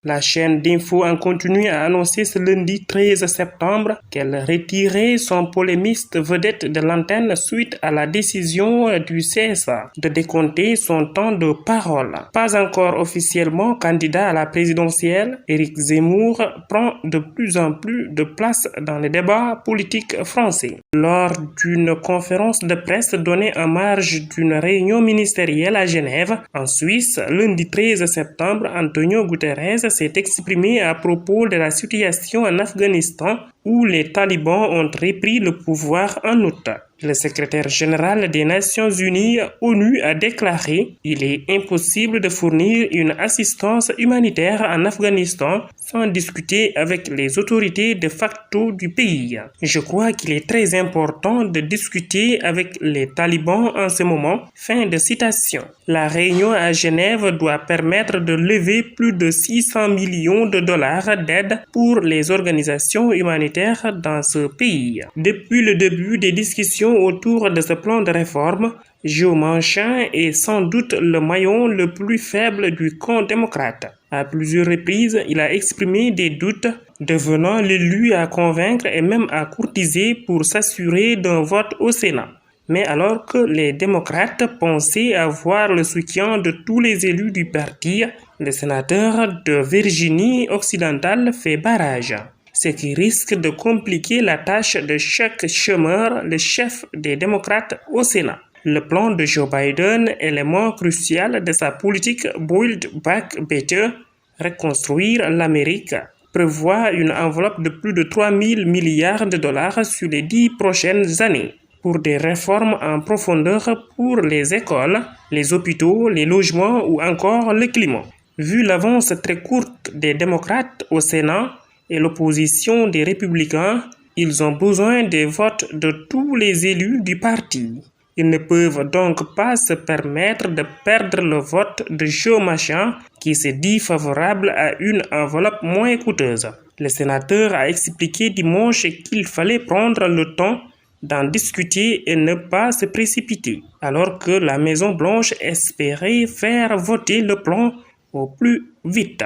La chaîne d'info en continu a annoncé ce lundi 13 septembre qu'elle retirait son polémiste vedette de l'antenne suite à la décision du CSA de décompter son temps de parole. Pas encore officiellement candidat à la présidentielle, Éric Zemmour prend de plus en plus de place dans les débats politiques français. Lors d'une conférence de presse donnée en marge d'une réunion ministérielle à Genève, en Suisse, lundi 13 septembre, Antonio Guterres s'est exprimé à propos de la situation en Afghanistan où les talibans ont repris le pouvoir en août. Le secrétaire général des Nations Unies, ONU, a déclaré « Il est impossible de fournir une assistance humanitaire en Afghanistan sans discuter avec les autorités de facto du pays. Je crois qu'il est très important de discuter avec les talibans en ce moment. » Fin de citation. La réunion à Genève doit permettre de lever plus de 600 millions de dollars d'aide pour les organisations humanitaires dans ce pays. Depuis le début des discussions autour de ce plan de réforme, Joe Manchin est sans doute le maillon le plus faible du camp démocrate. À plusieurs reprises, il a exprimé des doutes, devenant l'élu à convaincre et même à courtiser pour s'assurer d'un vote au Sénat. Mais alors que les démocrates pensaient avoir le soutien de tous les élus du parti, le sénateur de Virginie occidentale fait barrage, ce qui risque de compliquer la tâche de Chuck Schumer, le chef des démocrates au Sénat. Le plan de Joe Biden, élément crucial de sa politique Build Back Better, reconstruire l'Amérique, prévoit une enveloppe de plus de 3 000 milliards de dollars sur les 10 prochaines années pour des réformes en profondeur pour les écoles, les hôpitaux, les logements ou encore le climat. Vu l'avance très courte des démocrates au Sénat et l'opposition des républicains, ils ont besoin des votes de tous les élus du parti. Ils ne peuvent donc pas se permettre de perdre le vote de Joe Manchin qui se dit favorable à une enveloppe moins coûteuse. Le sénateur a expliqué dimanche qu'il fallait prendre le temps d'en discuter et ne pas se précipiter, alors que la Maison-Blanche espérait faire voter le plan au plus vite.